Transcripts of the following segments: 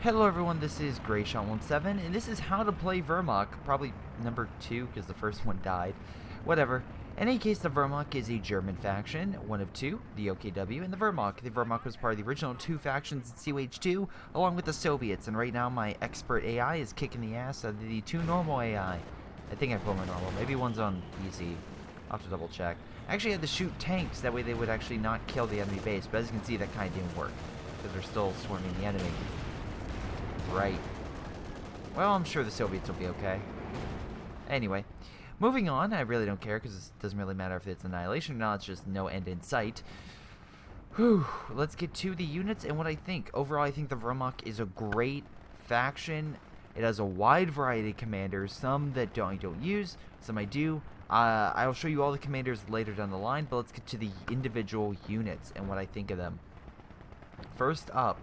Hello everyone, this is Greyshot17, and this is how to play Wehrmacht, probably number 2, because the first one died. Whatever. In any case, the Wehrmacht is a German faction, one of two, the OKW and the Wehrmacht. The Wehrmacht was part of the original two factions in COH2, along with the Soviets, and right now my expert AI is kicking the ass of the two normal AI. I think I put them on normal, maybe one's on easy. I'll have to double check. I actually had to shoot tanks, that way they would actually not kill the enemy base, but as you can see, that kind of didn't work, because they're still swarming the enemy. Right. Well, I'm sure the Soviets will be okay. Anyway, moving on. I really don't care because it doesn't really matter if it's annihilation or not. It's just no end in sight. Whew. Let's get to the units and what I think. Overall, I think the Wehrmacht is a great faction. It has a wide variety of commanders. Some that I don't use. Some I do. I'll show you all the commanders later down the line. But let's get to the individual units and what I think of them. First up.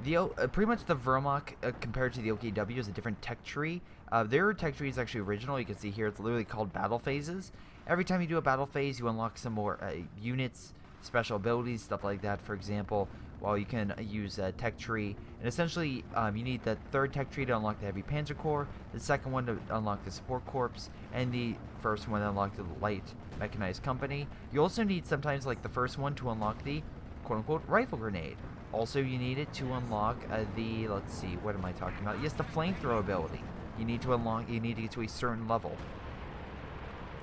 Pretty much the Wehrmacht compared to the OKW is a different tech tree. Their tech tree is actually original. You can see here it's literally called battle phases. Every time you do a battle phase, you unlock some more units, special abilities, stuff like that. For example, while you can use a tech tree, and essentially you need the third tech tree to unlock the heavy panzer corps, the second one to unlock the support corps, and the first one to unlock the light mechanized company. You also need sometimes like the first one to unlock the quote-unquote rifle grenade. Also, you need it to unlock the, let's see, what am I talking about? Yes, the flamethrower ability. You need to get to a certain level.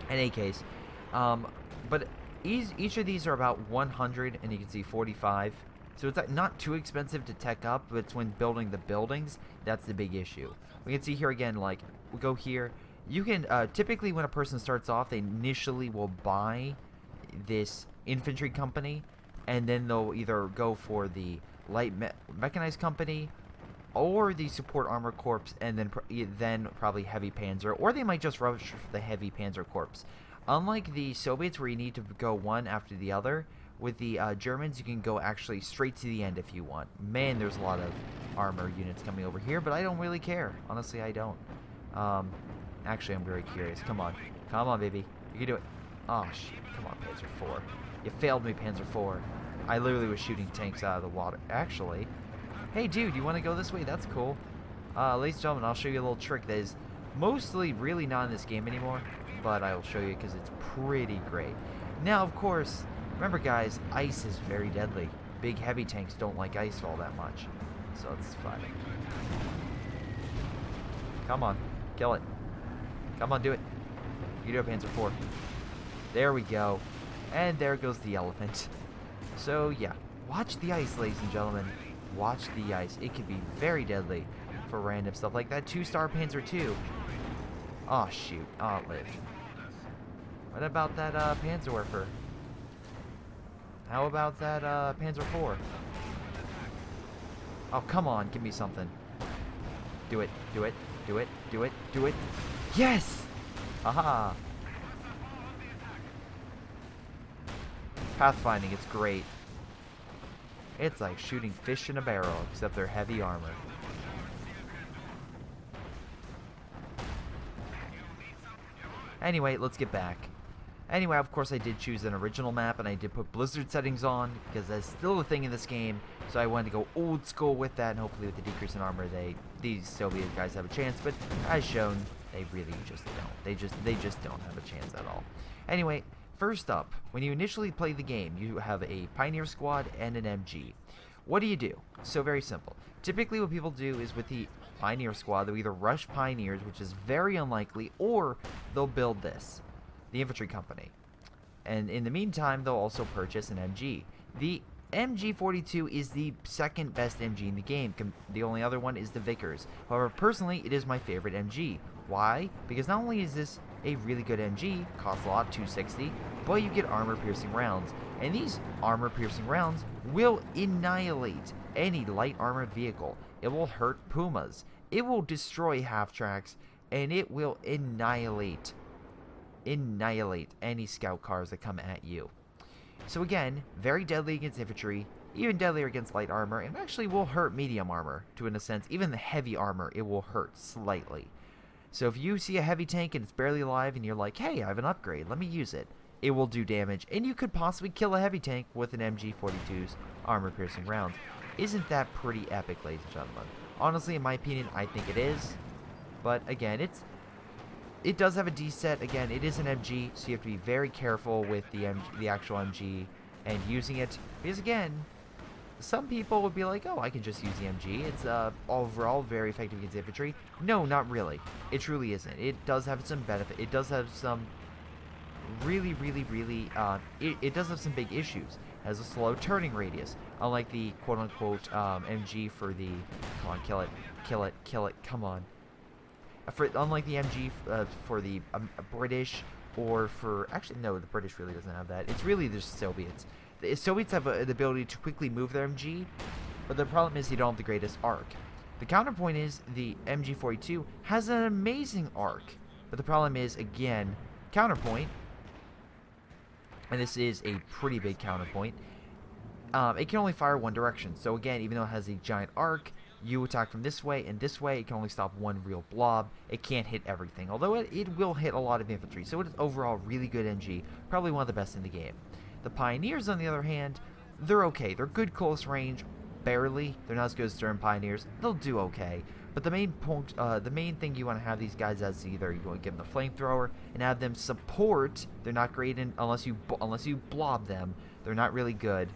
In any case, but each of these are about 100, and you can see 45. So it's not too expensive to tech up, but it's when building the buildings, that's the big issue. We can see here again, like, we go here. You can, typically when a person starts off, they initially will buy this infantry company, and then they'll either go for the light mechanized company or the support armor corps, and then probably heavy panzer, or they might just rush for the heavy panzer corps. Unlike the Soviets, where you need to go one after the other, with the Germans you can go actually straight to the end if you want. Man, there's a lot of armor units coming over here, but I don't really care. Honestly, I don't. Actually, I'm very curious. Come on, baby, you can do it. Oh shit, come on, Panzer 4. You failed me, Panzer 4. I literally was shooting tanks out of the water. Actually, hey dude, you want to go this way? That's cool. Ladies and gentlemen, I'll show you a little trick that is mostly really not in this game anymore, but I will show you because it's pretty great. Now, of course, remember guys, ice is very deadly. Big heavy tanks don't like ice all that much, so it's fine. Come on, kill it. Come on, do it. You do it, Panzer 4. There we go. And there goes the elephant. So yeah, watch the ice, ladies and gentlemen. Watch the ice. It can be very deadly for random stuff like that. 2-star Panzer 2. Oh shoot. Oh, it lived. What about that Panzerwerfer? How about that Panzer 4? Oh, come on. Give me something. Do it. Do it. Do it. Do it. Do it. Yes! Haha. Pathfinding, it's great. It's like shooting fish in a barrel, except they're heavy armor. Anyway, let's get back. Anyway, of course I did choose an original map, and I did put blizzard settings on, because that's still a thing in this game, so I wanted to go old school with that, and hopefully with the decrease in armor, these Soviet guys have a chance, but as shown, they really just don't. They just don't have a chance at all. Anyway, first up, when you initially play the game, you have a Pioneer Squad and an MG. What do you do? So very simple. Typically what people do is with the Pioneer Squad, they'll either rush Pioneers, which is very unlikely, or they'll build this, the infantry company. And in the meantime, they'll also purchase an MG. The MG42 is the second best MG in the game. The only other one is the Vickers. However, personally, it is my favorite MG. Why? Because not only is this a really good MG, costs a lot, 260, but you get armor-piercing rounds. And these armor-piercing rounds will annihilate any light armored vehicle. It will hurt Pumas. It will destroy half-tracks, and it will annihilate any scout cars that come at you. So again, very deadly against infantry, even deadlier against light armor, and actually will hurt medium armor, to in a sense. Even the heavy armor, it will hurt slightly. So if you see a heavy tank and it's barely alive and you're like, hey, I have an upgrade, let me use it, it will do damage, and you could possibly kill a heavy tank with an MG42's armor-piercing rounds. Isn't that pretty epic, ladies and gentlemen? Honestly, in my opinion, I think it is. But again, it does have a D set. Again, it is an MG, so you have to be very careful with the actual MG and using it. Because again, some people would be like, oh, I can just use the MG. It's overall very effective against infantry. No, not really. It truly isn't. It does have some benefit. It does have some really, it does have some big issues. It has a slow turning radius, unlike the quote-unquote MG for the, come on, kill it, come on. Unlike the MG for the British, or for, actually no, the British really doesn't have that. It's really the Soviets. The Soviets have the ability to quickly move their MG, but the problem is they don't have the greatest arc. The counterpoint is the MG42 has an amazing arc, but the problem is, again, counterpoint, and this is a pretty big counterpoint, it can only fire one direction. So again, even though it has a giant arc, you attack from this way and this way, it can only stop one real blob. It can't hit everything, although it will hit a lot of infantry, so it is overall really good MG, probably one of the best in the game. The Pioneers, on the other hand, they're okay. They're good close range, barely. They're not as good as Stern Pioneers. They'll do okay. But the main thing you want to have these guys as either you want to give them the flamethrower and have them support. They're not great unless you blob them. They're not really good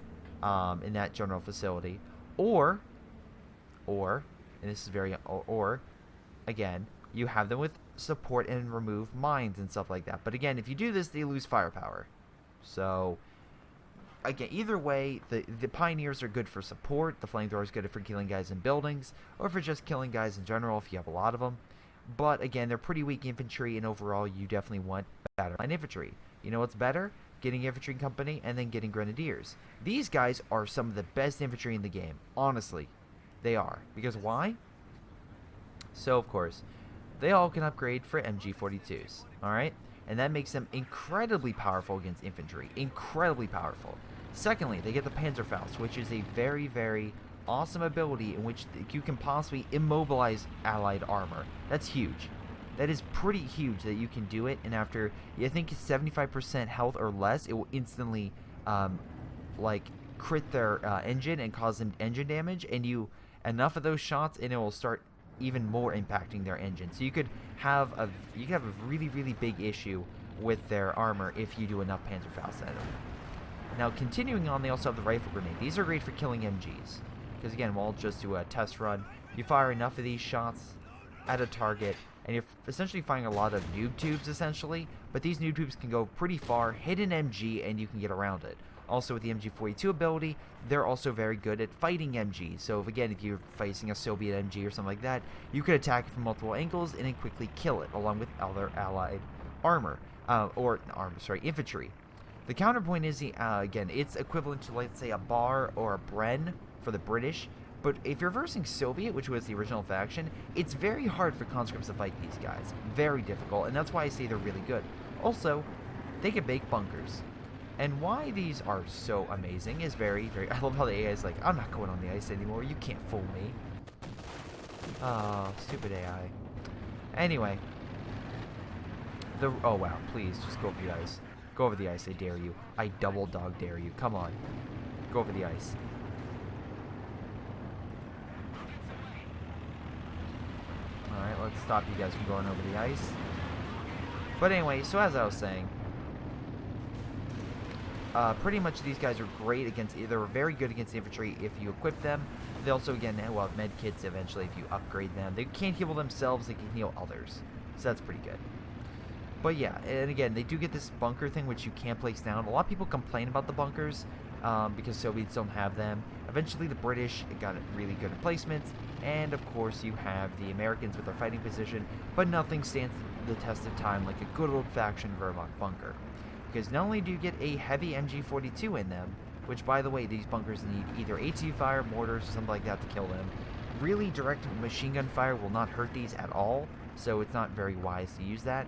in that general facility. Or, and this is or again, you have them with support and remove mines and stuff like that. But again, if you do this, they lose firepower. So again, either way, the Pioneers are good for support. The Flamethrower is good for killing guys in buildings, or for just killing guys in general if you have a lot of them. But again, they're pretty weak infantry, and overall, you definitely want better line infantry. You know what's better? Getting infantry company and then getting grenadiers. These guys are some of the best infantry in the game. Honestly, they are. Because why? So of course, they all can upgrade for MG42s. All right. And that makes them incredibly powerful against infantry. Incredibly powerful. Secondly, they get the Panzerfaust, which is a very, very awesome ability in which you can possibly immobilize allied armor. That's huge. That is pretty huge that you can do it, and after, I think, 75% health or less, it will instantly, crit their engine and cause them engine damage, and enough of those shots, and it will start even more impacting their engine. So you could have a really, really big issue with their armor if you do enough Panzerfaust at them. Now, continuing on, they also have the rifle grenade. These are great for killing MGs. Because again, we'll just do a test run. You fire enough of these shots at a target, and you're essentially firing a lot of noob tubes, essentially. But these noob tubes can go pretty far, hit an MG, and you can get around it. Also, with the MG42 ability, they're also very good at fighting MGs. So, if you're facing a Soviet MG or something like that, you could attack it from multiple angles and then quickly kill it, along with other allied infantry. The counterpoint is, again, it's equivalent to, let's say, a Bar or a Bren for the British. But if you're versing Soviet, which was the original faction, it's very hard for conscripts to fight these guys. Very difficult, and that's why I say they're really good. Also, they can make bunkers. And why these are so amazing is very, very... I love how the AI is like, I'm not going on the ice anymore. You can't fool me. Oh, stupid AI. Anyway. Oh, wow. Please, just go over the ice. Go over the ice, I dare you. I double dog dare you. Come on. Go over the ice. Alright, let's stop you guys from going over the ice. But anyway, so as I was saying... pretty much these guys are great against, they're very good against infantry if you equip them. They also, again, will have med kits eventually if you upgrade them. They can't heal themselves, they can heal others. So that's pretty good. But yeah, and again, they do get this bunker thing which you can't place down. A lot of people complain about the bunkers because Soviets don't have them. Eventually the British got really good emplacements. And of course you have the Americans with their fighting position. But nothing stands the test of time like a good old-fashioned Wehrmacht bunker. Because not only do you get a heavy MG42 in them, which, by the way, these bunkers need either AT fire, mortars, or something like that to kill them. Really direct machine gun fire will not hurt these at all, so it's not very wise to use that.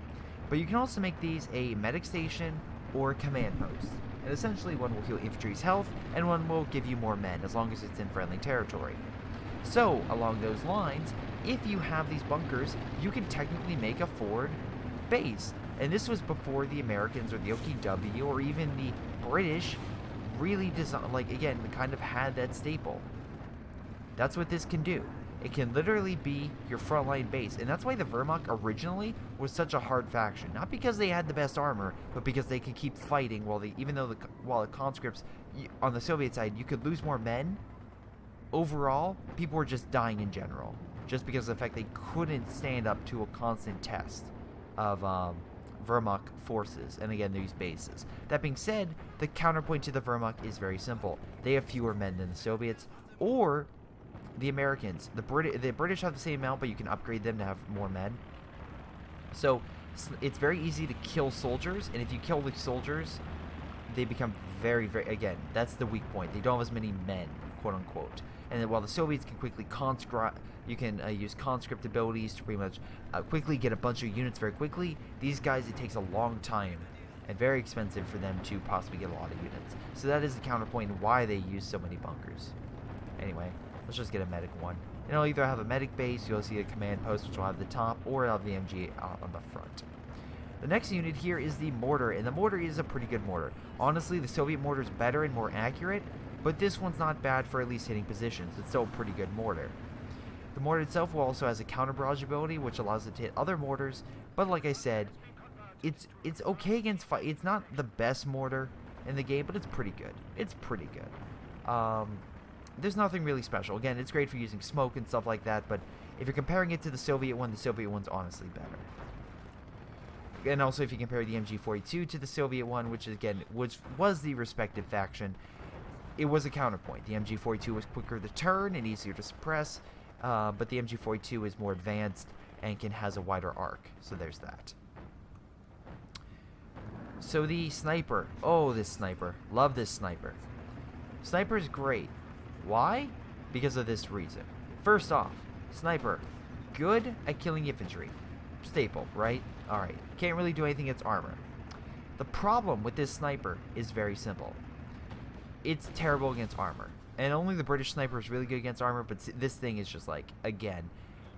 But you can also make these a medic station or a command post. And essentially, one will heal infantry's health, and one will give you more men, as long as it's in friendly territory. So, along those lines, if you have these bunkers, you can technically make a forward base. And this was before the Americans or the OKW or even the British really designed, again, kind of had that staple. That's what this can do. It can literally be your frontline base, and that's why the Wehrmacht originally was such a hard faction. Not because they had the best armor, but because they could keep fighting while the conscripts on the Soviet side, you could lose more men. Overall, people were just dying in general, just because of the fact they couldn't stand up to a constant test of Wehrmacht forces, and again, these bases. That being said, the counterpoint to the Wehrmacht is very simple. They have fewer men than the Soviets, or the Americans. The British have the same amount, but you can upgrade them to have more men. So it's very easy to kill soldiers, and if you kill the soldiers, they become very, very, again, that's the weak point. They don't have as many men, quote unquote. And then while the Soviets can quickly you can use conscript abilities to pretty much quickly get a bunch of units very quickly. These guys, it takes a long time and very expensive for them to possibly get a lot of units. So that is the counterpoint and why they use so many bunkers. Anyway, let's just get a medic one. And it'll either have a medic base, you'll see a command post which will have the top, or it'll have the MG out on the front. The next unit here is the mortar, and the mortar is a pretty good mortar. Honestly, the Soviet mortar is better and more accurate, but this one's not bad for at least hitting positions. It's still a pretty good mortar. The mortar itself also has a counter barrage ability, which allows it to hit other mortars, but like I said, it's okay against fight. It's not the best mortar in the game, but it's pretty good. It's pretty good. There's nothing really special. Again, it's great for using smoke and stuff like that, but if you're comparing it to the Soviet one's honestly better. And also, if you compare the MG42 to the Soviet one, which again was the respective faction, it was a counterpoint. The MG42 was quicker to turn and easier to suppress, but the MG42 is more advanced and has a wider arc. So there's that. So the sniper. Oh, this sniper. Love this sniper. Sniper is great. Why? Because of this reason. First off, sniper, good at killing infantry. Staple, right? Alright. Can't really do anything against armor. The problem with this sniper is very simple. It's terrible against armor. And only the British sniper is really good against armor, but this thing is just like, again,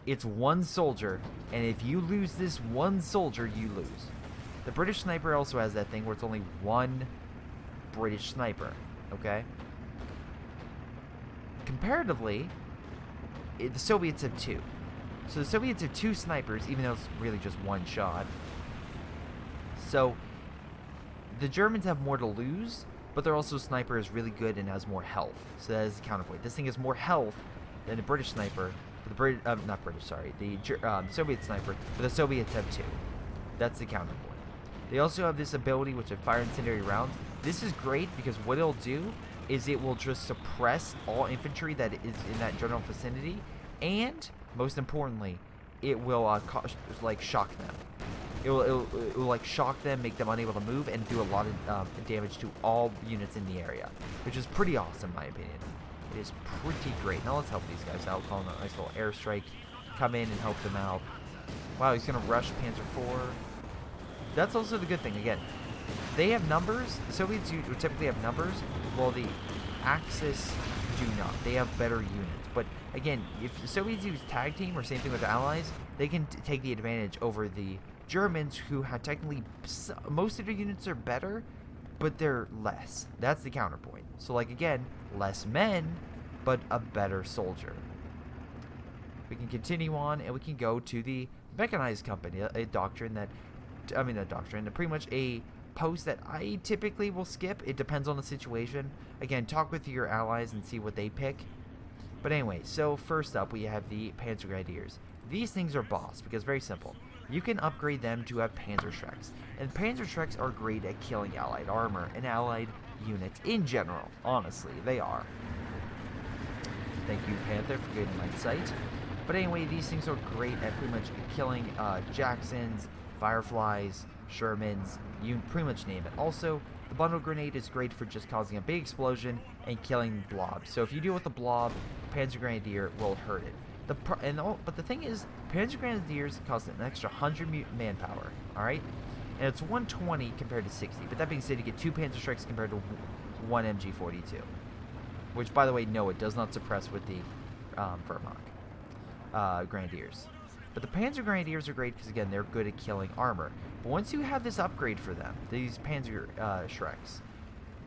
it's one soldier, and if you lose this one soldier, you lose. The British sniper also has that thing where it's only one British sniper, okay? Comparatively, the Soviets have two. So the Soviets have two snipers, even though it's really just one shot. So the Germans have more to lose, but their also sniper is really good and has more health. So that is the counterpoint. This thing has more health than the British sniper. The Soviet sniper, but the Soviets have two. That's the counterpoint. They also have this ability which is fire incendiary rounds. This is great because what it'll do is it will just suppress all infantry that is in that general vicinity, and most importantly, it will shock them. It will like shock them, make them unable to move, and do a lot of damage to all units in the area, which is pretty awesome in my opinion. It is pretty great. Now let's help these guys out. Call them a nice little airstrike. Come in and help them out. Wow, he's gonna rush Panzer IV. That's also the good thing. Again, they have numbers. The Soviets would typically have numbers, while the Axis do not. They have better units. But again, if the Soviets use tag team or same thing with the Allies, they can take the advantage over the Germans, who have technically most of their units are better, but they're less. That's the counterpoint. So like again, less men, but a better soldier. We can continue on, and we can go to the mechanized company, pretty much a post that I typically will skip. It depends on the situation. Again, talk with your allies and see what they pick. But anyway, so first up we have the Panzer Grenadiers. These things are boss because very simple. You can upgrade them to have Panzer Shreks. And Panzer Shreks are great at killing allied armor and allied units in general. Honestly, they are. Thank you, Panther, for getting my sight. But anyway, these things are great at pretty much killing Jacksons, Fireflies, Shermans, you pretty much name it. Also, the bundle grenade is great for just causing a big explosion and killing blobs. So if you deal with a blob, Panzer Grenadier will hurt it. But the thing is, Panzer Grenadiers cost an extra 100 manpower, alright? And it's 120 compared to 60. But that being said, you get 2 Panzer Shreks compared to 1 MG42. Which, by the way, no, it does not suppress with the Wehrmacht Grenadiers. But the Panzer Grenadiers are great because, again, they're good at killing armor. But once you have this upgrade for them, these Panzer Shreks,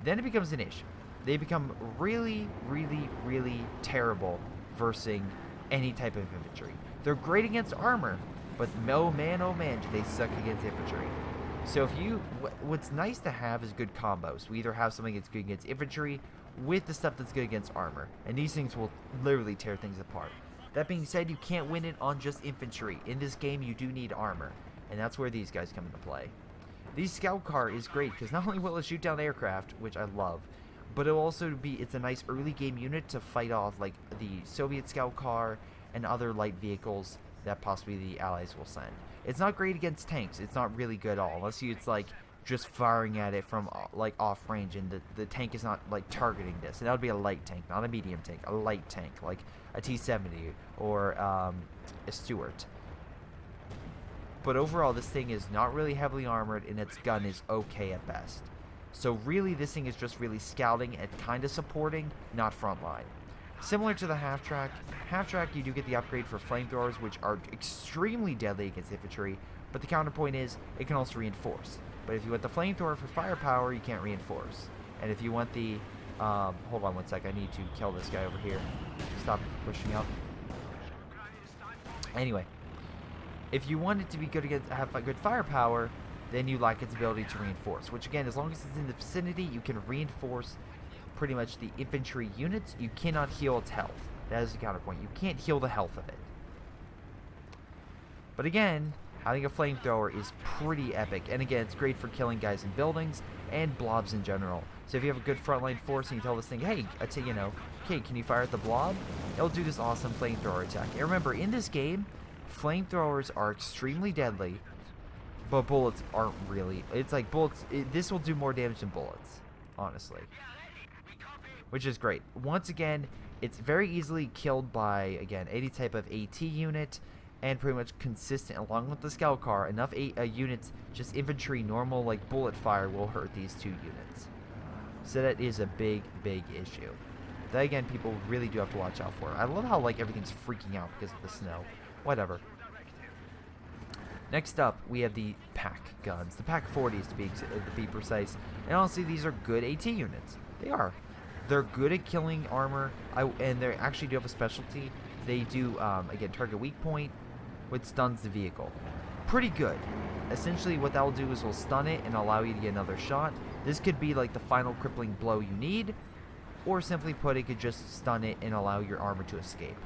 then it becomes an issue. They become really, really, really terrible versing any type of infantry. They're great against armor, but oh man, do they suck against infantry. So if you, what's nice to have is good combos. We either have something that's good against infantry with the stuff that's good against armor, and these things will literally tear things apart. That being said, you can't win it on just infantry. In this game, you do need armor, and that's where these guys come into play. The scout car is great because not only will it shoot down aircraft, which I love, but it'll also be, it's a nice early game unit to fight off like the Soviet scout car and other light vehicles that possibly the Allies will send. It's not great against tanks. It's not really good at all, unless it's like just firing at it from like off range and the tank is not like targeting this. And that would be a light tank, not a medium tank, a light tank like a T-70 or a Stuart. But overall, this thing is not really heavily armored, and its gun is okay at best. So really, this thing is just really scouting and kind of supporting, not frontline. Similar to the half-track, you do get the upgrade for flamethrowers, which are extremely deadly against infantry, but the counterpoint is, it can also reinforce. But if you want the flamethrower for firepower, you can't reinforce. And if you want the, hold on one sec, I need to kill this guy over here. Stop pushing up. Anyway. If you want it to be good against, have good firepower, then you lack its ability to reinforce. Which again, as long as it's in the vicinity, you can reinforce pretty much the infantry units. You cannot heal its health. That is the counterpoint. You can't heal the health of it. But again, having a flamethrower is pretty epic. And again, it's great for killing guys in buildings and blobs in general. So if you have a good frontline force and you tell this thing, hey, okay, can you fire at the blob? It'll do this awesome flamethrower attack. And remember, in this game, flamethrowers are extremely deadly, but bullets aren't really. It's like bullets, this will do more damage than bullets, honestly. Which is great. Once again, it's very easily killed by, again, any type of AT unit, and pretty much consistent, along with the scout car, enough units, just infantry, normal, like bullet fire will hurt these two units. So that is a big, big issue. That, again, people really do have to watch out for. I love how, like, everything's freaking out because of the snow. Whatever. Next up, we have the pack guns. The pack 40s to be precise. And honestly, these are good AT units. They are. They're good at killing armor, and they actually do have a specialty. They do, again, target weak point, which stuns the vehicle. Pretty good. Essentially, what that will do is will stun it and allow you to get another shot. This could be like the final crippling blow you need, or simply put, it could just stun it and allow your armor to escape.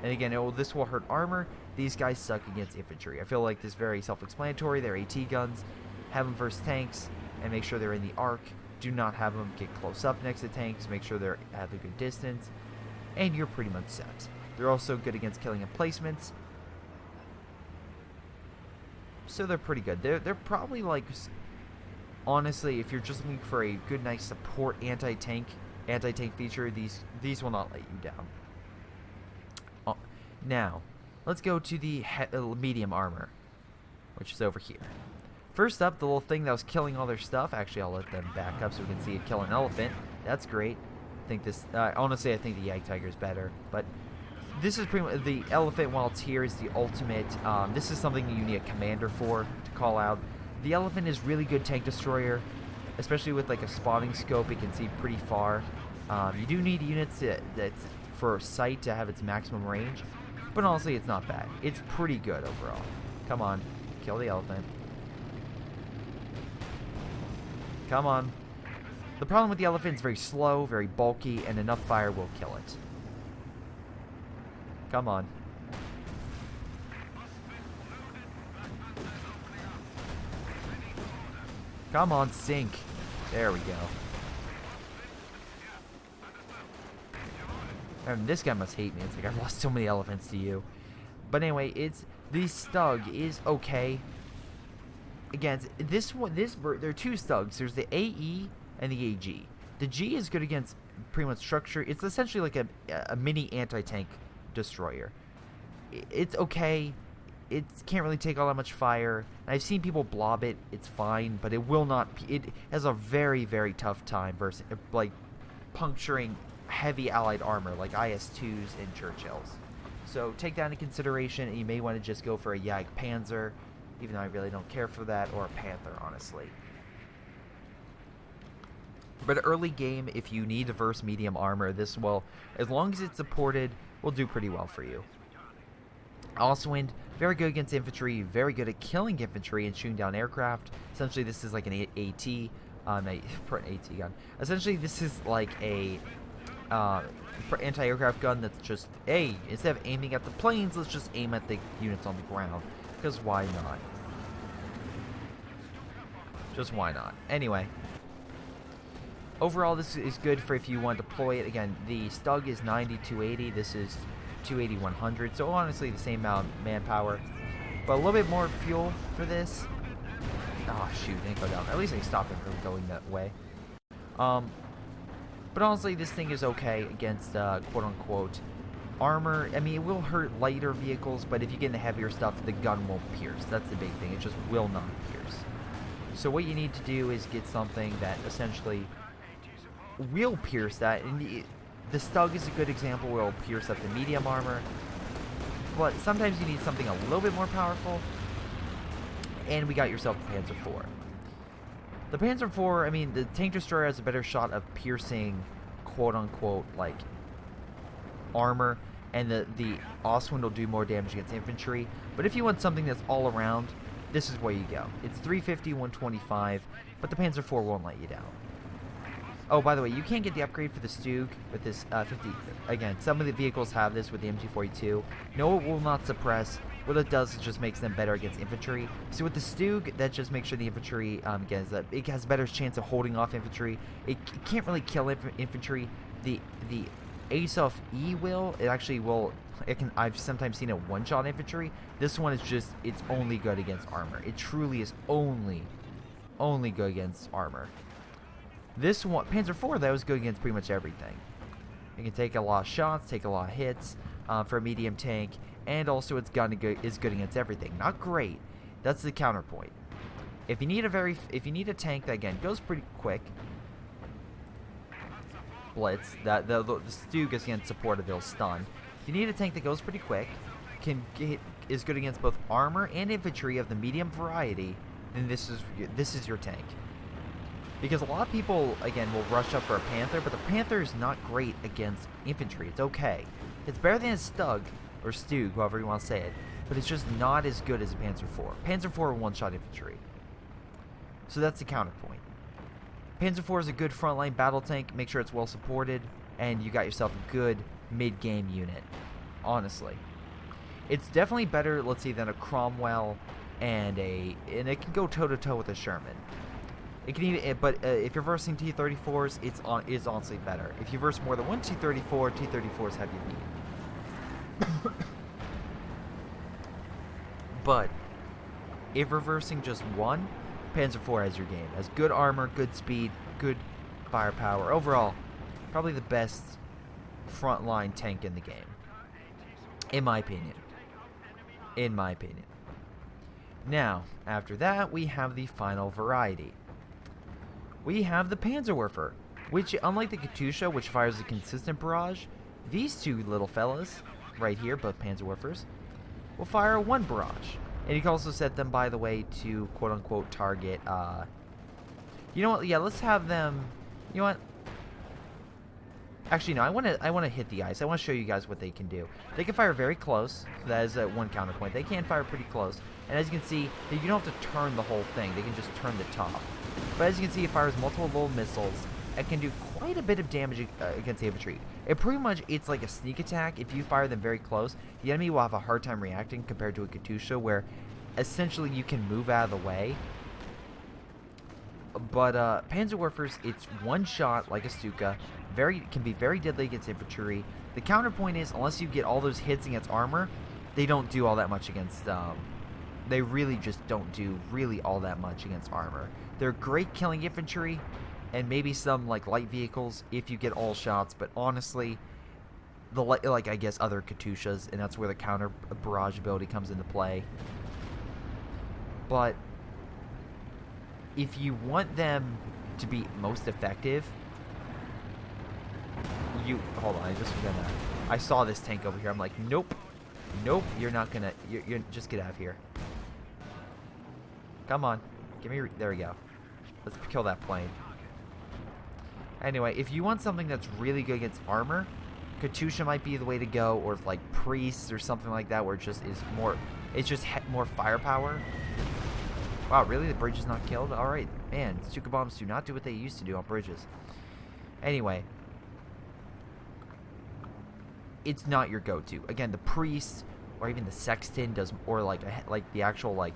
And again, this will hurt armor. These guys suck against infantry. I feel like this is very self-explanatory. They're AT guns. Have them versus tanks, and make sure they're in the arc. Do not have them get close up next to tanks. Make sure they're at a good distance, and you're pretty much set. They're also good against killing emplacements, so they're pretty good. They're probably like, honestly, if you're just looking for a good, nice support anti-tank feature, these will not let you down. Now, let's go to the medium armor, which is over here. First up, the little thing that was killing all their stuff. Actually, I'll let them back up so we can see it kill an elephant. That's great. I think this, honestly, I think the Yag Tiger is better. But this is pretty much, the elephant, while it's here, is the ultimate. This is something you need a commander for to call out. The elephant is really good tank destroyer, especially with like a spotting scope. It can see pretty far. You do need units that's for sight to have its maximum range. But honestly, it's not bad. It's pretty good overall. Come on. Kill the elephant. Come on. The problem with the elephant is very slow, very bulky, and enough fire will kill it. Come on. Come on, sink. There we go. And this guy must hate me. It's like, I've lost so many elephants to you. But anyway, the Stug is okay. Again, there are two Stugs. There's the AE and the AG. The G is good against pretty much structure. It's essentially like a mini anti-tank destroyer. It's okay. It can't really take all that much fire. I've seen people blob it. It's fine, but it will not. It has a very, very tough time versus like puncturing heavy allied armor like IS-2s and Churchills. So take that into consideration, and you may want to just go for a Yag Panzer, even though I really don't care for that, or a Panther, honestly. But early game, if you need to verse medium armor, this will, as long as it's supported will do pretty well for you. Ostwind, very good against infantry, very good at killing infantry and shooting down aircraft. Essentially, this is like an AT, an AT gun. Essentially, this is like a anti-aircraft gun that's just, hey, instead of aiming at the planes, let's just aim at the units on the ground. Because why not? Just why not? Anyway. Overall, this is good for if you want to deploy it. Again, the Stug is 90-280. This is 280-100. So honestly, the same amount of manpower. But a little bit more fuel for this. Oh, shoot. Didn't go down. At least I stopped it from going that way. But honestly, this thing is okay against quote-unquote armor. I mean, it will hurt lighter vehicles, but if you get in the heavier stuff, the gun won't pierce. That's the big thing. It just will not pierce. So what you need to do is get something that essentially will pierce that. And the Stug is a good example where it will pierce up the medium armor. But sometimes you need something a little bit more powerful. And we got yourself the Panzer IV. The Panzer IV, I mean, the tank destroyer has a better shot of piercing, quote-unquote, like, armor, and the Ostwind will do more damage against infantry. But if you want something that's all around, this is where you go. It's 350, 125, but the Panzer IV won't let you down. Oh, by the way, you can't get the upgrade for the Stug with this 50. Again, some of the vehicles have this with the MG42. No, it will not suppress. What it does is just makes them better against infantry. So with the Stug, that just makes sure the infantry it has a better chance of holding off infantry. It can't really kill infantry. The ASOF E will. It actually will. It can. I've sometimes seen it one-shot infantry. This one is just. It's only good against armor. It truly is only good against armor. This one, Panzer IV, though, is good against pretty much everything. It can take a lot of shots, take a lot of hits for a medium tank. And also, its gun is good against everything. Not great. That's the counterpoint. If you need a tank that again goes pretty quick, blitz. The Stug is against supportive, it'll stun. If you need a tank that goes pretty quick, is good against both armor and infantry of the medium variety, then this is your tank. Because a lot of people again will rush up for a Panther, but the Panther is not great against infantry. It's okay. It's better than a Stug. Or Stug, however you want to say it. But it's just not as good as a Panzer IV. Panzer IV are one-shot infantry. So that's the counterpoint. Panzer IV is a good frontline battle tank. Make sure it's well supported. And you got yourself a good mid-game unit. Honestly. It's definitely better, let's see, than a Cromwell and it can go toe-to-toe with a Sherman. It can even, but if you're versing T-34s, it's honestly better. If you verse more than one T-34, T-34s have you beat. But if reversing just one, Panzer IV has your game. Has good armor, good speed, good firepower. Overall, probably the best frontline tank in the game. In my opinion. In my opinion. Now, after that, we have the final variety. We have the Panzerwerfer, which, unlike the Katusha, which fires a consistent barrage, these two little fellas right here, both Panzerwerfers, will fire one barrage. And you can also set them, by the way, to quote-unquote target, you know what, yeah, let's have them, you know what, actually, no, I want to hit the ice. I want to show you guys what they can do. They can fire very close, so that is one counterpoint. They can fire pretty close, and as you can see, you don't have to turn the whole thing. They can just turn the top. But as you can see, it fires multiple little missiles, and can do quite a bit of damage against the infantry. It's like a sneak attack. If you fire them very close, the enemy will have a hard time reacting compared to a Katusha, where essentially you can move out of the way. But Panzerwerfers, it's one shot like a Stuka. Can be very deadly against infantry. The counterpoint is, unless you get all those hits against armor, they don't do all that much against. They really just don't do really all that much against armor. They're great killing infantry, and maybe some like light vehicles if you get all shots. But honestly, I guess other Katushas, and that's where the counter barrage ability comes into play. But if you want them to be most effective, hold on, I saw this tank over here. I'm like, nope, you're not gonna, you're just get out of here. Come on, there we go. Let's kill that plane. Anyway, if you want something that's really good against armor, Katusha might be the way to go, or like priests or something like that, where it just is more, it's just more firepower. Wow, really? The bridge is not killed? Alright, man, Stuka bombs do not do what they used to do on bridges. Anyway, it's not your go-to. Again, the priest or even the sexton does, or like the actual like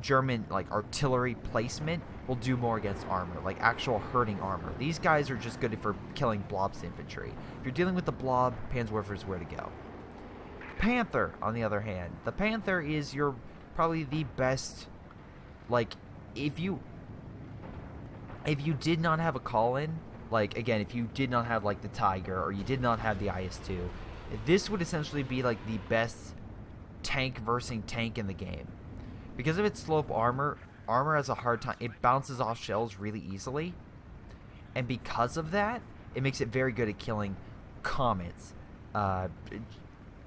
German like artillery placement will do more against armor, like actual hurting armor. These guys are just good for killing blobs infantry. If you're dealing with the blob, Panzerwerfer is where to go. Panther, on the other hand, the Panther is your probably the best. Like, if you did not have a call-in, like again, if you did not have like the Tiger or you did not have the IS-2, this would essentially be like the best tank versus tank in the game. Because of its slope armor has a hard time. It bounces off shells really easily. And because of that, it makes it very good at killing comets.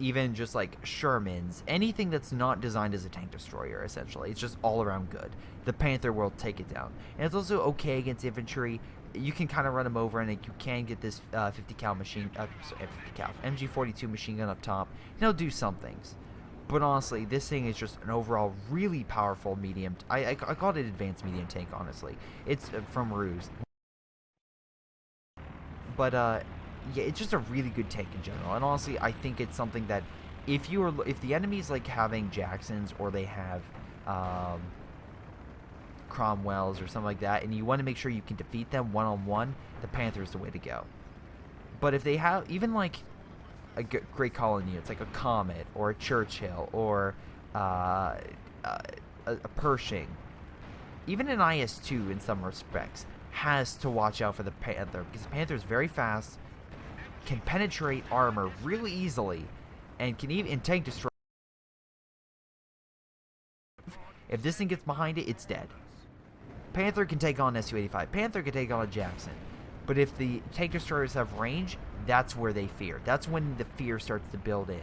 Even just like Shermans. Anything that's not designed as a tank destroyer, essentially. It's just all around good. The Panther will take it down. And it's also okay against infantry. You can kind of run them over, and you can get this 50 cal MG42 machine gun up top. And it'll do some things. But honestly, this thing is just an overall really powerful medium. I called it advanced medium tank, honestly. It's from Ruse. But, yeah, it's just a really good tank in general. And honestly, I think it's something that if the enemy's like having Jacksons or they have Cromwells or something like that, and you want to make sure you can defeat them one-on-one, the Panther is the way to go. But if they have, even like a great colony, it's like a Comet or a Churchill or a Pershing, even an IS-2 in some respects has to watch out for the Panther, because the Panther is very fast, can penetrate armor really easily, and can even tank destroy. If this thing gets behind it, it's dead. Panther can take on Su-85. Panther can take on a Jackson. But if the tank destroyers have range, that's where they fear. That's when the fear starts to build in.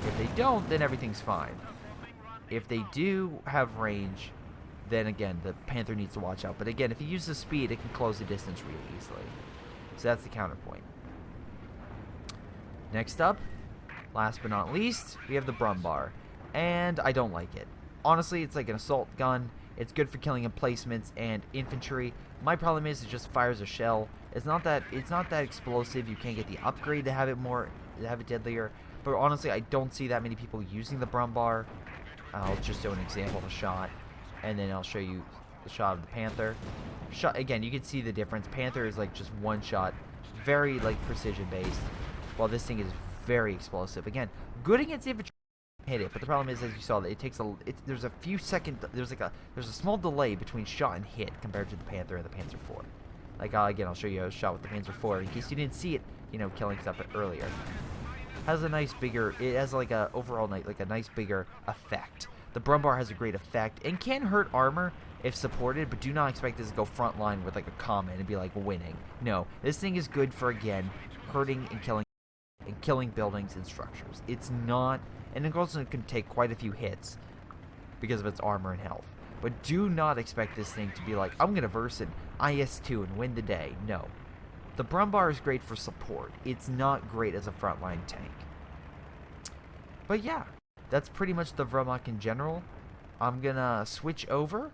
If they don't, then everything's fine. If they do have range, then again, the Panther needs to watch out. But again, if he uses speed, it can close the distance really easily. So that's the counterpoint. Next up, last but not least, we have the Brumbar. And I don't like it. Honestly, it's like an assault gun. It's good for killing emplacements and infantry. My problem is it just fires a shell. It's not that explosive. You can't get the upgrade to have it deadlier. But honestly, I don't see that many people using the Brumbar. I'll just do an example of a shot, and then I'll show you the shot of the Panther. Again, you can see the difference. Panther is like just one shot, very like precision based, while this thing is very explosive. Again, good against infantry. Hit it, but the problem is, as you saw, that it takes there's a few seconds, there's a small delay between shot and hit compared to the Panther and the Panzer IV. Like again, I'll show you a shot with the Panzer IV in case you didn't see it, killing stuff earlier. Has a nice bigger, it has like a overall like a nice bigger effect. The Brumbar has a great effect and can hurt armor if supported, but do not expect this to go front line with like a Comet and be like winning. No, this thing is good for again hurting and killing buildings and structures. It's not. And it also can take quite a few hits because of its armor and health. But do not expect this thing to be like, I'm going to verse an IS-2 and win the day. No. The Brumbar is great for support. It's not great as a frontline tank. But yeah, that's pretty much the Wehrmacht in general. I'm going to switch over.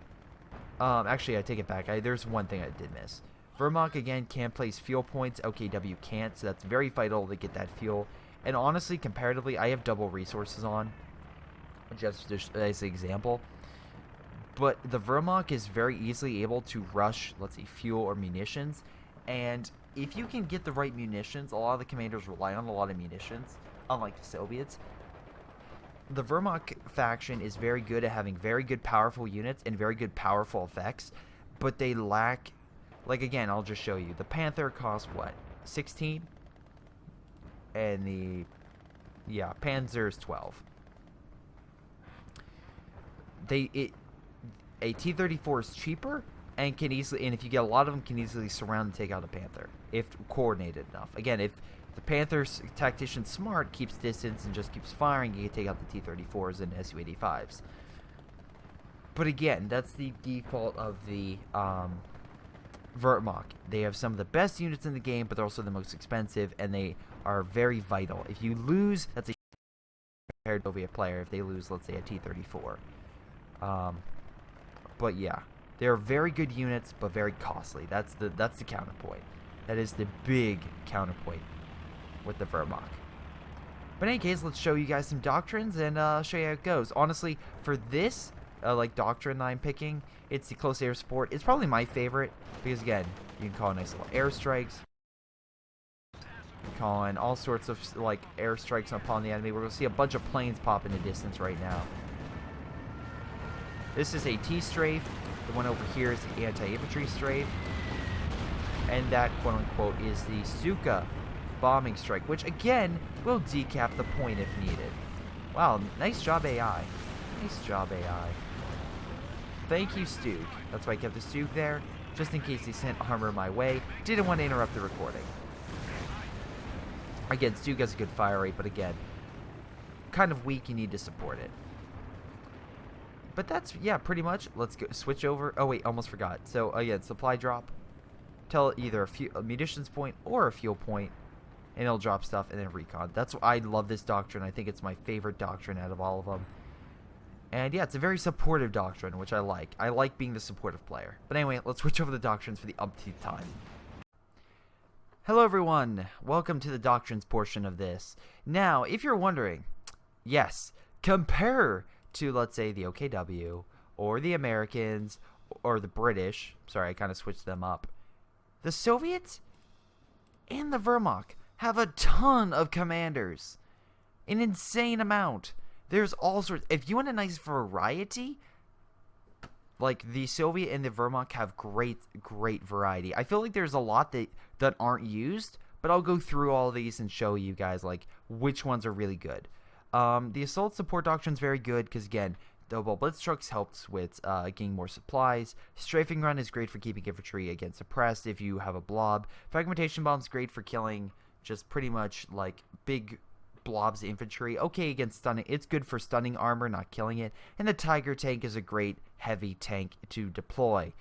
Actually, I take it back. There's one thing I did miss. Wehrmacht, again, can place fuel points. OKW can't, so that's very vital to get that fuel. And honestly, comparatively, I have double resources on, just as an example. But the Wehrmacht is very easily able to rush, let's say, fuel or munitions. And if you can get the right munitions, a lot of the commanders rely on a lot of munitions, unlike the Soviets. The Wehrmacht faction is very good at having very good powerful units and very good powerful effects, but they lack, like again, I'll just show you. The Panther costs what? 16? And the Panzer's 12. A T-34 is cheaper and can easily, and if you get a lot of them, can easily surround and take out a Panther if coordinated enough. Again, if the Panther's tactician smart, keeps distance and just keeps firing, you can take out the T-34s and Su-85s. But again, that's the default of the Wehrmacht. They have some of the best units in the game, but they're also the most expensive, and they are very vital. If you lose, that's a compared to a Soviet player if they lose, let's say, a T-34. But yeah, they're very good units, but very costly. That's the counterpoint. That is the big counterpoint with the Wehrmacht. But in any case, let's show you guys some doctrines and show you how it goes. Honestly, for this like doctrine that I'm picking, it's the close air support. It's probably my favorite because again, you can call it nice little airstrikes. Call in all sorts of like airstrikes upon the enemy. We're gonna see a bunch of planes pop in the distance right now. This is a T-strafe. The one over here is the anti-infantry strafe. And that, quote-unquote, is the Suka bombing strike, which, again, will decap the point if needed. Wow, nice job, AI. Nice job, AI. Thank you, Stug. That's why I kept the Stug there, just in case he sent armor my way. Didn't want to interrupt the recording. Again, Stug has a good fire rate, but again, kind of weak. You need to support it. But that's, yeah, pretty much. Let's go switch over. Oh, wait, almost forgot. So, again, supply drop. Tell either a munitions point or a fuel point, and it'll drop stuff, and then recon. That's why I love this doctrine. I think it's my favorite doctrine out of all of them. And, yeah, it's a very supportive doctrine, which I like. I like being the supportive player. But anyway, let's switch over the doctrines for the umpteenth time. Hello, everyone. Welcome to the doctrines portion of this. Now, if you're wondering, yes, compare to, let's say, the OKW, or the Americans, or the British. Sorry, I kind of switched them up. The Soviets and the Wehrmacht have a ton of commanders. An insane amount. There's all sorts. If you want a nice variety, like the Soviet and the Wehrmacht have great variety. I feel like there's a lot that aren't used, but I'll go through all of these and show you guys like which ones are really good. The assault support doctrine is very good because, again, double blitz trucks helps with getting more supplies. Strafing run is great for keeping infantry again suppressed if you have a blob. Fragmentation bomb is great for killing just pretty much like big blobs of infantry. Okay, against stunning, it's good for stunning armor, not killing it. And the Tiger tank is a great heavy tank to deploy.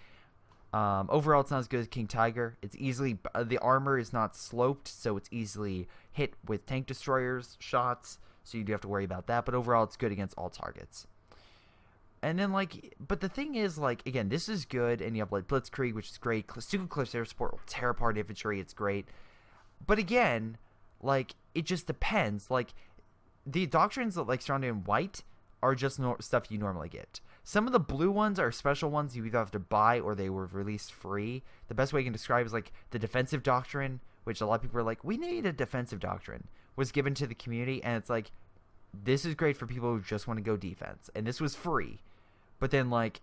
Overall, it's not as good as King Tiger. It's easily the armor is not sloped, so it's easily hit with tank destroyers shots. So you do have to worry about that, but overall it's good against all targets. And then, like, but the thing is, like, again, this is good, and you have, like, Blitzkrieg, which is great. Super close air support will tear apart infantry. It's great. But again, like, it just depends. Like, the doctrines that, like, surrounded in white are just stuff you normally get. Some of the blue ones are special ones you either have to buy or they were released free. The best way you can describe is, like, the defensive doctrine, which a lot of people are like, we need a defensive doctrine, was given to the community, and it's like, this is great for people who just want to go defense. And this was free. But then, like,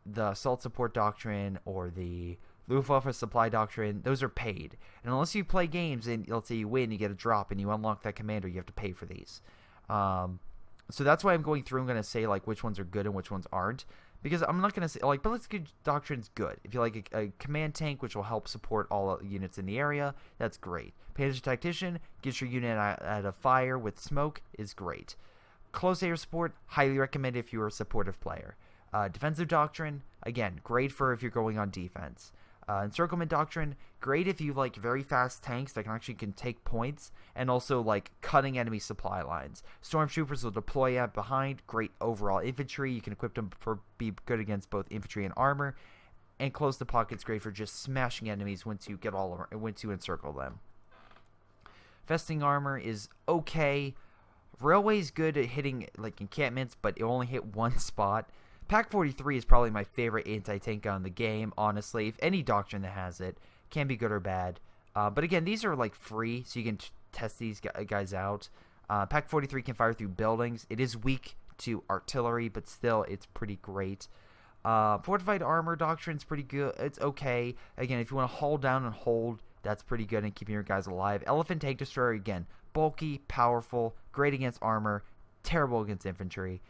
the assault support doctrine or the Luftwaffe supply doctrine, those are paid. And unless you play games and, let's say, you win, you get a drop, and you unlock that commander, you have to pay for these. So that's why I'm going through. I'm going to say, like, which ones are good and which ones aren't. Because I'm not going to say, like, Blitzkrieg doctrine's good. If you like a command tank, which will help support all units in the area, that's great. Panzer Tactician gets your unit out of fire with smoke, is great. Close air support, highly recommend if you're a supportive player. Defensive doctrine, again, great for if you're going on defense. Encirclement doctrine, great if you like very fast tanks that can take points, and also like cutting enemy supply lines. Stormtroopers will deploy out behind, great overall infantry. You can equip them for be good against both infantry and armor. And close the pocket's great for just smashing enemies once you encircle them. Festing armor is okay. Railway's good at hitting like encampments, but it only hit one spot. Pack 43 is probably my favorite anti-tank gun in the game, honestly. If any doctrine that has it, can be good or bad. But again, these are like free, so you can test these guys out. Pack 43 can fire through buildings. It is weak to artillery, but still, it's pretty great. Fortified armor doctrine's pretty good. It's okay. Again, if you want to haul down and hold, that's pretty good in keeping your guys alive. Elephant tank destroyer, again, bulky, powerful, great against armor, terrible against infantry.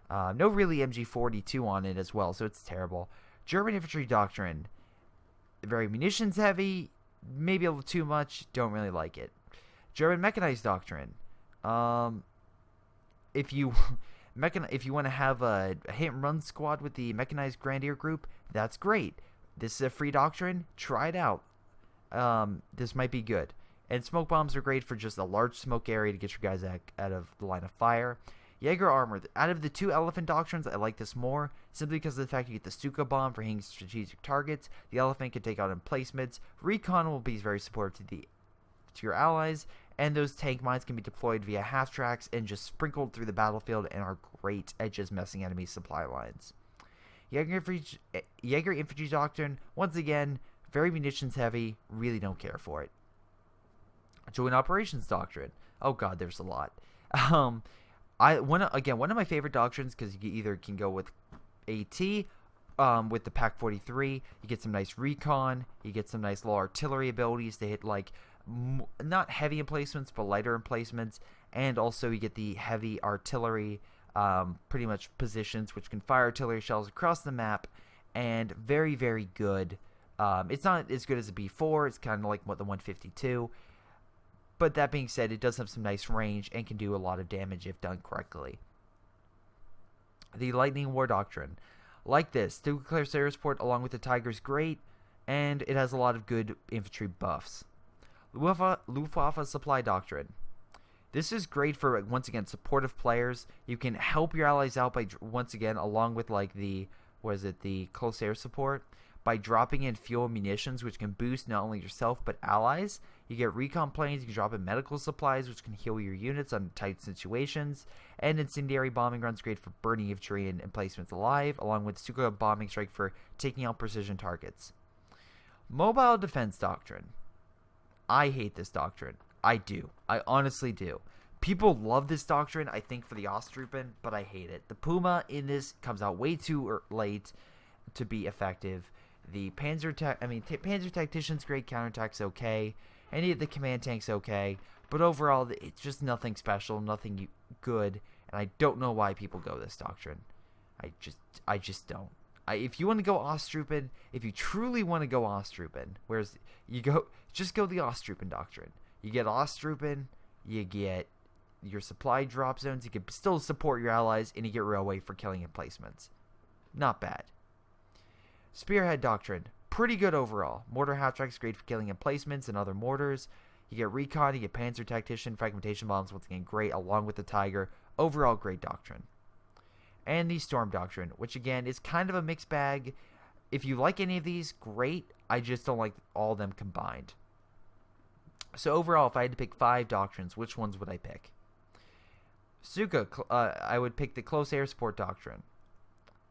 No really MG42 on it as well, so it's terrible. German infantry doctrine, very munitions heavy, maybe a little too much, don't really like it. German mechanized doctrine, if you want to have a hit and run squad with the mechanized grenadier group, that's great. This is a free doctrine. Try it out. This might be good. And smoke bombs are great for just a large smoke area to get your guys out of the line of fire. Jaeger armor. Out of the 2 elephant doctrines, I like this more, simply because of the fact you get the Stuka bomb for hitting strategic targets. The elephant can take out emplacements. Recon will be very supportive to your allies, and those tank mines can be deployed via half tracks and just sprinkled through the battlefield and are great at just messing enemy supply lines. Jaeger infantry doctrine, once again, very munitions heavy. Really don't care for it. Joint operations doctrine. Oh god, there's a lot. One of my favorite doctrines, because you either can go with AT, with the PaK 43, you get some nice recon, you get some nice low artillery abilities to hit like not heavy emplacements but lighter emplacements, and also you get the heavy artillery, pretty much positions which can fire artillery shells across the map, and very, very good. It's not as good as a B4. It's kind of like what the 152. But that being said, it does have some nice range and can do a lot of damage if done correctly. The Lightning War Doctrine. Like this, the Declares Air Support along with the Tiger is great, and it has a lot of good infantry buffs. Luftwaffe Supply Doctrine. This is great for, once again, supportive players. You can help your allies out by, once again, along with like the close air support, by dropping in fuel and munitions, which can boost not only yourself but allies. You get recon planes, you can drop in medical supplies, which can heal your units on tight situations, and incendiary bombing runs great for burning infantry and emplacements alive, along with Stuka bombing strike for taking out precision targets. Mobile Defense Doctrine. I hate this doctrine. I do. I honestly do. People love this doctrine, I think, for the Osttruppen, but I hate it. The Puma in this comes out way too late to be effective. The Panzer Tactician's great, counterattack's okay. Any of the command tanks okay, but overall it's just nothing special, nothing good, and I don't know why people go this doctrine. I just don't. If you want to go Osttruppen, if you truly want to go Osttruppen, just go the Osttruppen doctrine. You get Osttruppen, you get your supply drop zones, you can still support your allies, and you get railway for killing emplacements. Not bad. Spearhead Doctrine. Pretty good overall. Mortar half-tracks great for killing emplacements and other mortars. You get recon, you get Panzer Tactician, fragmentation bombs, once again great, along with the Tiger. Overall great doctrine. And the Storm Doctrine, which again is kind of a mixed bag. If you like any of these, great. I just don't like all of them combined. So overall, if I had to pick 5 doctrines, which ones would I pick? Stuka, I would pick the Close Air Support Doctrine.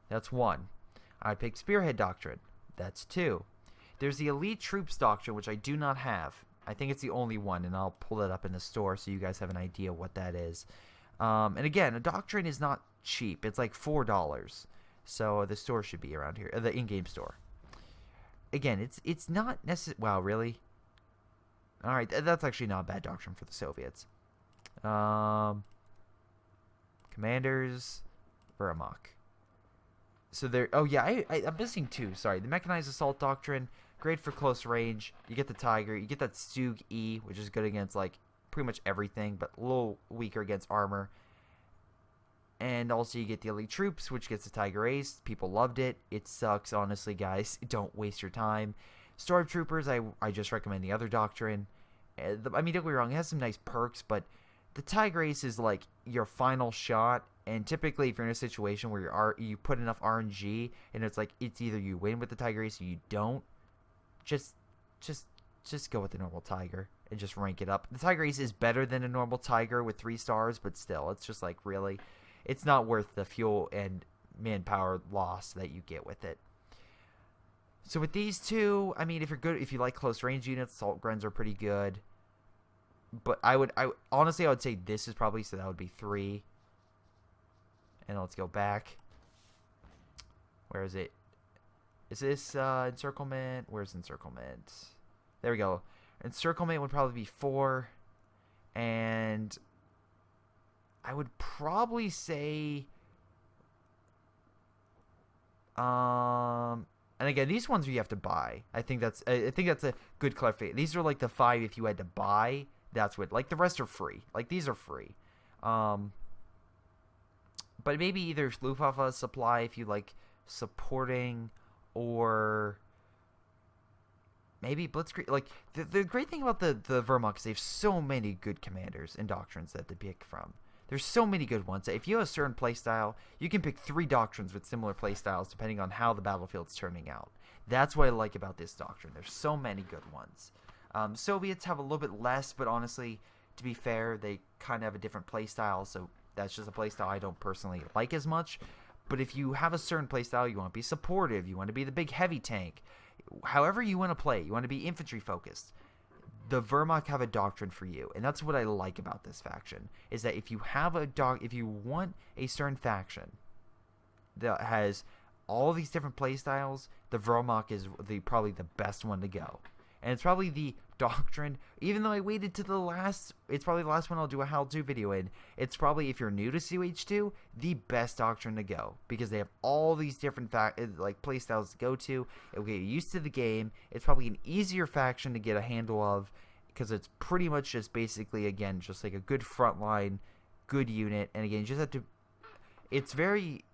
That's 1. I'd pick Spearhead Doctrine. That's 2. There's the Elite Troops Doctrine, which I do not have. I think it's the only one, and I'll pull it up in the store so you guys have an idea what that is. And again, a doctrine is not cheap. It's like $4. So the store should be around here, the in-game store. Again, it's not necessary. Wow, really? All right, that's actually not a bad doctrine for the Soviets. Commanders, Wehrmacht. So there. Oh yeah, I'm missing 2. Sorry, the Mechanized Assault Doctrine, great for close range. You get the Tiger. You get that Stug E, which is good against like pretty much everything, but a little weaker against armor. And also you get the Elite Troops, which gets the Tiger Ace. People loved it. It sucks, honestly, guys. Don't waste your time. Stormtroopers, I just recommend the other doctrine. I mean, don't get me wrong, it has some nice perks, but the Tiger Ace is like your final shot. And typically, if you're in a situation where you put enough RNG, and it's like it's either you win with the Tiger Ace or you don't, just go with the normal Tiger and just rank it up. The Tiger Ace is better than a normal Tiger with 3 stars, but still, it's just like really, it's not worth the fuel and manpower loss that you get with it. So with these 2, I mean, if you like close range units, Assault Gruns are pretty good. But I honestly would say this is probably, so that would be 3. And let's go back. Where is it? Is this encirclement? Where's encirclement? There we go. Encirclement would probably be 4. And I would probably say and again, these ones you have to buy. I think that's a good clarification. These are like the 5 if you had to buy. That's what, like the rest are free. Like these are free. But maybe either Luftwaffe supply if you like supporting, or maybe Blitzkrieg. Like, the great thing about the Wehrmacht is they have so many good commanders and doctrines that they pick from. There's so many good ones. If you have a certain playstyle, you can pick 3 doctrines with similar playstyles depending on how the battlefield's turning out. That's what I like about this doctrine. There's so many good ones. Soviets have a little bit less, but honestly, to be fair, they kind of have a different playstyle, so that's just a playstyle I don't personally like as much. But if you have a certain playstyle, you want to be supportive, you want to be the big heavy tank, however you want to play, you want to be infantry focused, the Wehrmacht have a doctrine for you. And that's what I like about this faction, is that if you have if you want a certain faction that has all these different playstyles, the Wehrmacht is probably the best one to go. And it's probably the doctrine, even though I waited to the last, it's probably the last one I'll do a how-to video in. It's probably, if you're new to COH2, the best doctrine to go, because they have all these different playstyles to go to. It'll get you used to the game. It's probably an easier faction to get a handle of, because it's pretty much just basically, again, just like a good frontline, good unit. And again, you just have to, it's very,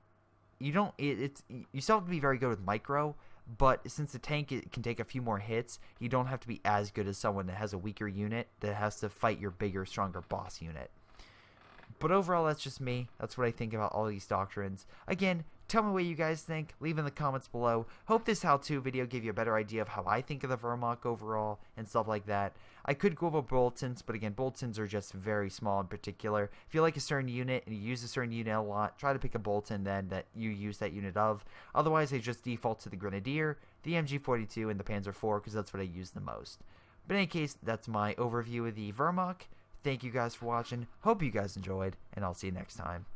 you still have to be very good with micro. But since the tank can take a few more hits, you don't have to be as good as someone that has a weaker unit that has to fight your bigger, stronger boss unit. But overall, that's just me. That's what I think about all these doctrines. Again, tell me what you guys think. Leave in the comments below. Hope this how-to video gave you a better idea of how I think of the Wehrmacht overall and stuff like that. I could go over bulletins, but again, bulletins are just very small in particular. If you like a certain unit and you use a certain unit a lot, try to pick a bulletin then that you use that unit of. Otherwise, they just default to the Grenadier, the MG42, and the Panzer IV, because that's what I use the most. But in any case, that's my overview of the Wehrmacht. Thank you guys for watching. Hope you guys enjoyed, and I'll see you next time.